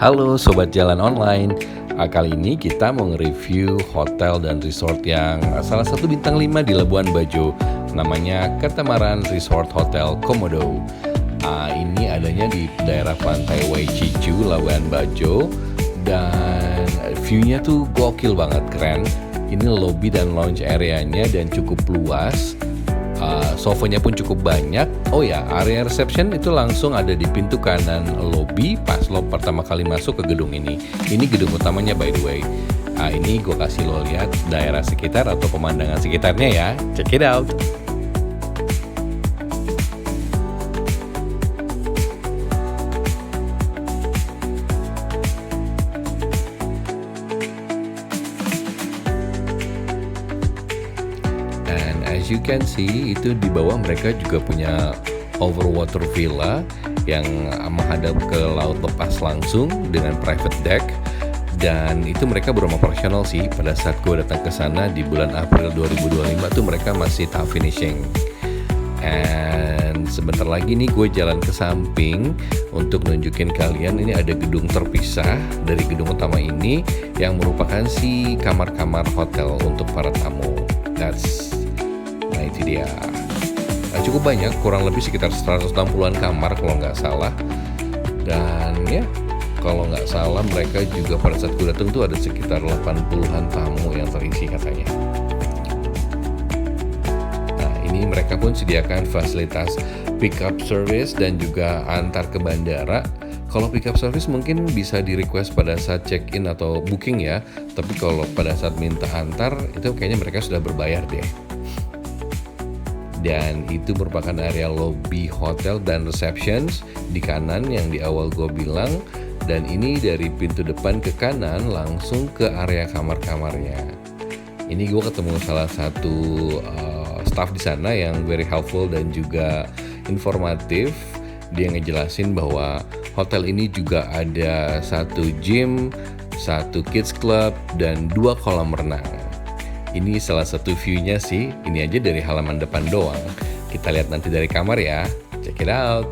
Halo Sobat Jalan Online. Kali ini kita mau nge-review hotel dan resort yang salah satu bintang 5 di Labuan Bajo. Namanya Katamaran Resort Hotel Komodo. Ini adanya di daerah pantai Waicicu, Labuan Bajo. Dan view-nya tuh gokil banget, keren. Ini lobby dan lounge areanya dan cukup luas. Sofanya pun cukup banyak. Oh ya, area reception itu langsung ada di pintu kanan lobby pas lo pertama kali masuk ke gedung ini. Ini gedung utamanya by the way. Ini gue kasih lo lihat daerah sekitar atau pemandangan sekitarnya ya. Check it out. And as you can see, itu di bawah mereka juga punya overwater villa yang menghadap ke laut lepas langsung dengan private deck. Dan itu mereka belum operasional sih. Pada saat gue datang ke sana di bulan April 2025 tuh mereka masih tahap finishing. And sebentar lagi nih gue jalan ke samping untuk nunjukin kalian ini ada gedung terpisah dari gedung utama ini yang merupakan si kamar-kamar hotel untuk para tamu. Nah itu dia. Cukup banyak, kurang lebih sekitar 160-an kamar kalau nggak salah. Dan ya, kalau nggak salah mereka juga pada saat gue datang tuh ada sekitar 80-an tamu yang terisi katanya. Nah ini mereka pun sediakan fasilitas pick up service dan juga antar ke bandara. Kalau pick up service mungkin bisa di request pada saat check in atau booking ya. Tapi kalau pada saat minta antar itu kayaknya mereka sudah berbayar deh. Dan itu merupakan area lobby hotel dan receptions di kanan yang di awal gue bilang. Dan ini dari pintu depan ke kanan langsung ke area kamar-kamarnya. Ini gue ketemu salah satu staff di sana yang very helpful dan juga informatif. Dia ngejelasin bahwa hotel ini juga ada satu gym, satu kids club, dan 2 kolam renang. Ini salah satu view-nya sih, ini aja dari halaman depan doang. Kita lihat nanti dari kamar ya, check it out.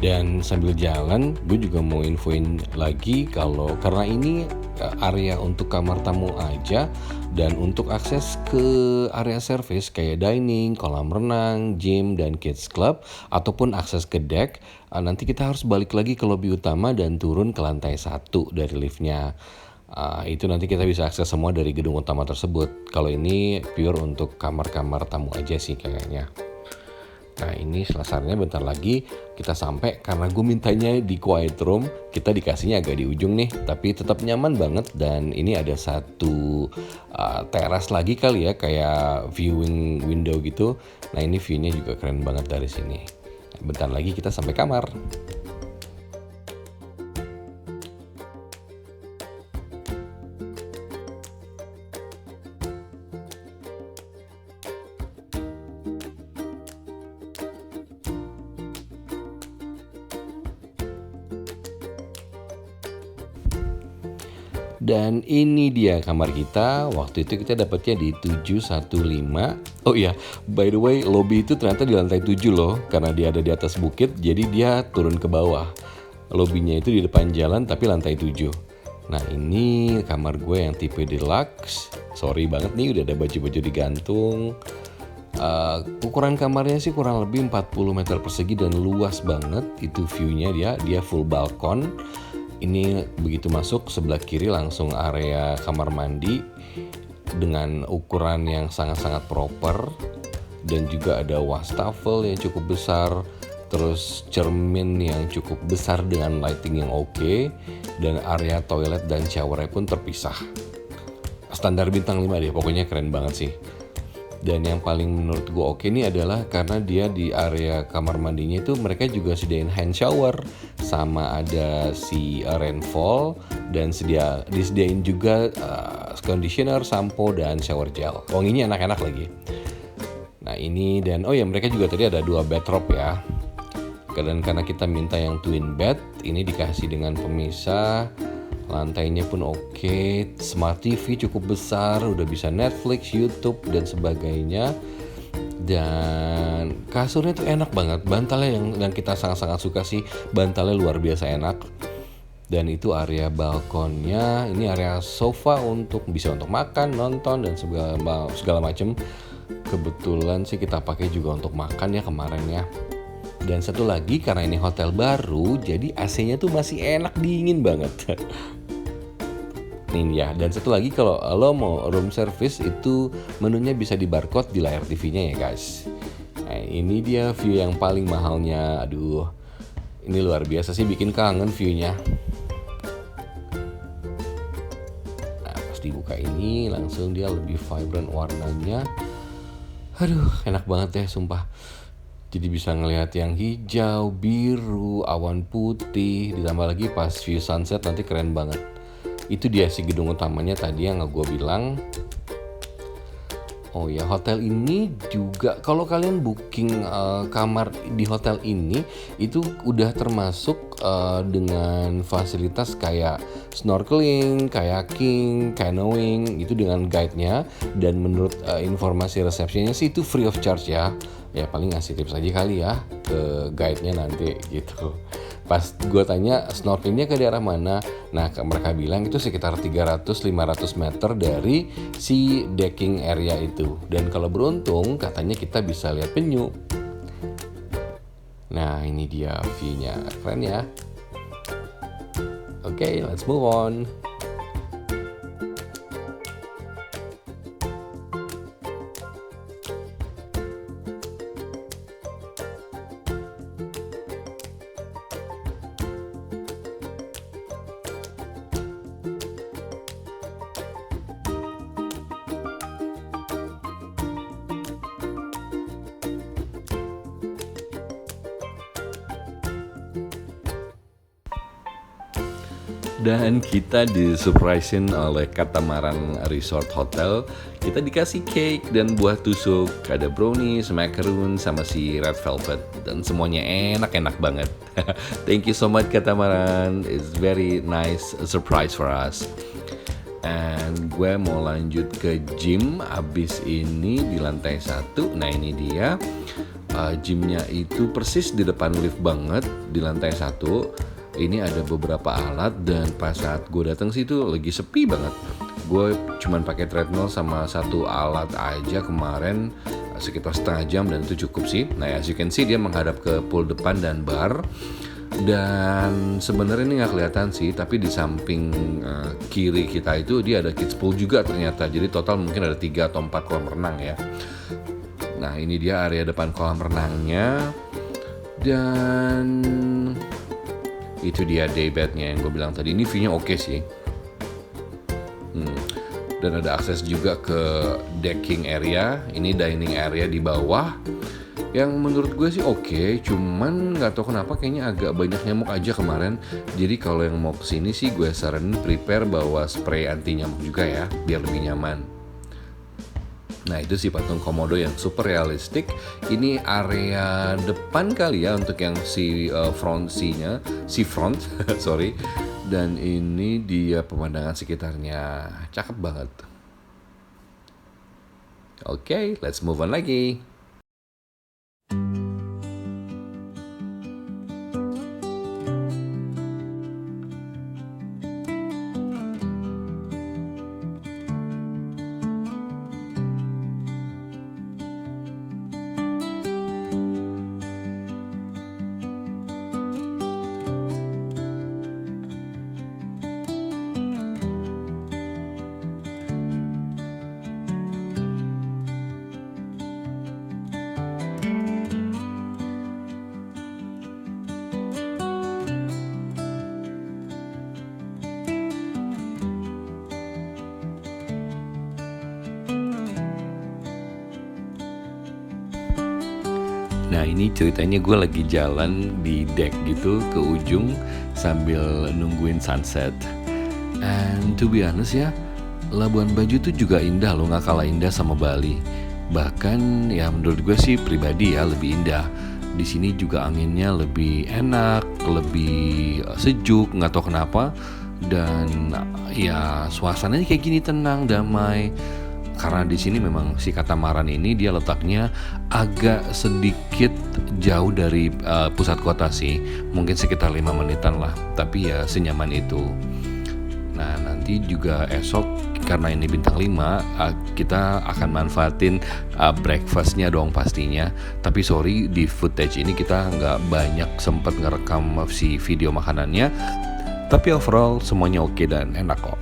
Dan sambil jalan, gue juga mau infoin lagi kalau karena ini area untuk kamar tamu aja dan untuk akses ke area service kayak dining, kolam renang, gym, dan kids club ataupun akses ke deck, nanti kita harus balik lagi ke lobby utama dan turun ke lantai 1 dari liftnya. Itu nanti kita bisa akses semua dari gedung utama tersebut. Kalau ini pure untuk kamar-kamar tamu aja sih kayaknya. Nah ini selasarnya bentar lagi kita sampai karena gue mintanya di quiet room, kita dikasihnya agak di ujung nih, tapi tetap nyaman banget. Dan ini ada satu teras lagi kali ya, kayak viewing window gitu. Nah ini view-nya juga keren banget dari sini. Bentar lagi kita sampai kamar. Dan ini dia kamar kita. Waktu itu kita dapatnya di 715. Oh iya, by the way, lobby itu ternyata di lantai 7 loh. Karena dia ada di atas bukit, jadi dia turun ke bawah. Lobbynya itu di depan jalan tapi lantai 7. Nah ini kamar gue yang tipe deluxe. Sorry banget nih udah ada baju-baju digantung. Ukuran kamarnya sih kurang lebih 40 meter persegi dan luas banget. Itu view-nya dia full balkon. Ini begitu masuk sebelah kiri langsung area kamar mandi dengan ukuran yang sangat-sangat proper. Dan juga ada wastafel yang cukup besar. Terus cermin yang cukup besar dengan lighting yang oke. Dan area toilet dan showernya pun terpisah. Standar bintang 5 deh, pokoknya keren banget sih. Dan yang paling menurut gue oke ini adalah karena dia di area kamar mandinya itu mereka juga sediain hand shower. Sama ada si rainfall dan disediain juga conditioner, sampo, dan shower gel. Wanginya enak-enak lagi. Nah ini dan oh ya mereka juga tadi ada 2 bathrobe ya. Dan karena kita minta yang twin bed, ini dikasih dengan pemisah. Lantainya pun oke, smart TV cukup besar, udah bisa Netflix, YouTube, dan sebagainya. Dan kasurnya tuh enak banget, bantalnya yang kita sangat-sangat suka sih, bantalnya luar biasa enak. Dan itu area balkonnya, ini area sofa bisa untuk makan, nonton, dan segala macam. Kebetulan sih kita pakai juga untuk makan ya kemarin ya. Dan satu lagi, karena ini hotel baru, jadi AC-nya tuh masih enak, dingin banget. Ini ya. Dan satu lagi, kalau lo mau room service itu menunya bisa di barcode di layar TV-nya ya guys. Nah, ini dia view yang paling mahalnya. Aduh, ini luar biasa sih, bikin kangen view-nya. Nah, pas dibuka ini langsung dia lebih vibrant warnanya. Aduh, enak banget ya sumpah. Jadi bisa ngelihat yang hijau, biru, awan putih, ditambah lagi pas view sunset nanti keren banget. Itu dia sih gedung utamanya tadi yang gue bilang. Oh ya, hotel ini juga kalau kalian booking kamar di hotel ini itu udah termasuk dengan fasilitas kayak snorkeling, kayaking, canoeing itu dengan guide-nya. Dan menurut informasi resepsinya sih itu free of charge ya. Ya paling ngasih tips aja kali ya ke guide-nya nanti gitu. Pas gue tanya snorkelingnya ke daerah mana, nah mereka bilang itu sekitar 300-500 meter dari si decking area itu. Dan kalau beruntung katanya kita bisa lihat penyu. Nah ini dia view-nya, keren ya. Oke, let's move on. Dan kita disurprisein oleh Katamaran Resort Hotel. Kita dikasih cake dan buah tusuk, ada brownies, macaroon, sama si red velvet. Dan semuanya enak-enak banget. Thank you so much Katamaran, it's very nice surprise for us. And gue mau lanjut ke gym abis ini di lantai 1. Nah ini dia, gymnya itu persis di depan lift banget di lantai 1. Ini ada beberapa alat dan pas saat gue datang sih itu lagi sepi banget. Gue cuman pakai treadmill sama satu alat aja kemarin sekitar setengah jam dan itu cukup sih. Nah as you can see dia menghadap ke pool depan dan bar. Dan sebenarnya ini nggak kelihatan sih, tapi di samping kiri kita itu dia ada kids pool juga ternyata. Jadi total mungkin ada 3 atau 4 kolam renang ya. Nah ini dia area depan kolam renangnya. Dan itu dia daybednya yang gue bilang tadi. Ini view-nya oke sih. Dan ada akses juga ke decking area. Ini dining area di bawah. Yang menurut gue sih oke, cuman nggak tahu kenapa kayaknya agak banyak nyamuk aja kemarin. Jadi kalau yang mau kesini sih gue saranin prepare bawa spray anti nyamuk juga ya, biar lebih nyaman. Nah itu si patung komodo yang super realistik. Ini area depan kali ya untuk yang si front, sorry. Dan ini dia pemandangan sekitarnya, cakep banget. Oke, let's move on lagi. Nah ini ceritanya gue lagi jalan di deck gitu ke ujung sambil nungguin sunset. And to be honest ya, Labuan Bajo tuh juga indah loh, gak kalah indah sama Bali. Bahkan ya menurut gue sih pribadi ya lebih indah. Di sini juga anginnya lebih enak, lebih sejuk, nggak tahu kenapa. Dan ya suasananya kayak gini tenang, damai. Karena di sini memang si katamaran ini dia letaknya agak sedikit jauh dari pusat kota sih, mungkin sekitar 5 menitan lah, tapi ya senyaman itu. Nah nanti juga esok karena ini bintang 5, kita akan manfaatin breakfastnya dong pastinya. Tapi sorry, di footage ini kita nggak banyak sempet ngerekam si video makanannya. Tapi overall semuanya oke dan enak kok.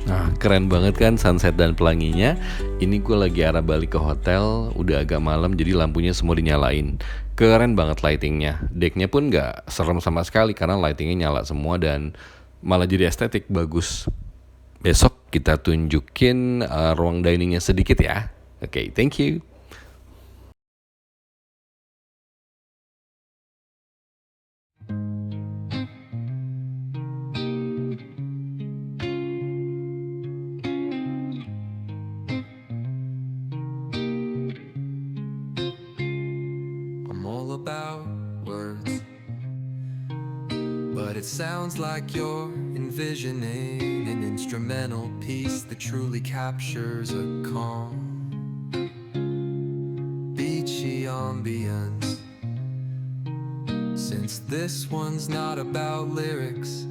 Nah, keren banget kan sunset dan pelanginya. Ini gue lagi arah balik ke hotel, udah agak malam jadi lampunya semua dinyalain. Keren banget lightingnya. Decknya pun gak serem sama sekali karena lightingnya nyala semua dan malah jadi estetik bagus. Besok kita tunjukin ruang diningnya sedikit ya. Oke, thank you. I'm all about words, but it sounds like you're envisioning an instrumental piece that truly captures a calm, beachy ambience. Since this one's not about lyrics,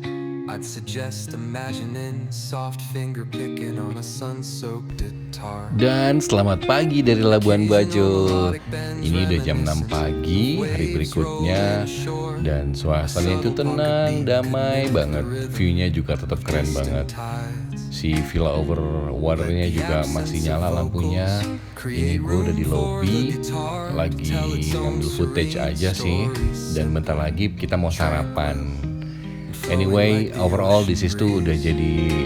I'd suggest imagining soft finger picking on a sun-soaked guitar. Dan selamat pagi dari Labuan Bajo. Ini udah jam 6 pagi, hari berikutnya. Dan suasananya itu tenang, damai banget. View-nya juga tetap keren banget. Si villa over waternya juga masih nyala lampunya. Ini gue udah di lobby, lagi ngambil footage aja sih. Dan bentar lagi kita mau sarapan. Anyway, overall this is tuh udah jadi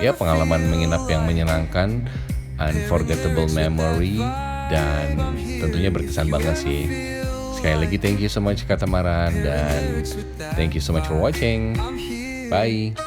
ya pengalaman menginap yang menyenangkan, unforgettable memory, dan tentunya berkesan banget sih. Sekali lagi thank you so much Katamaran, dan thank you so much for watching. Bye.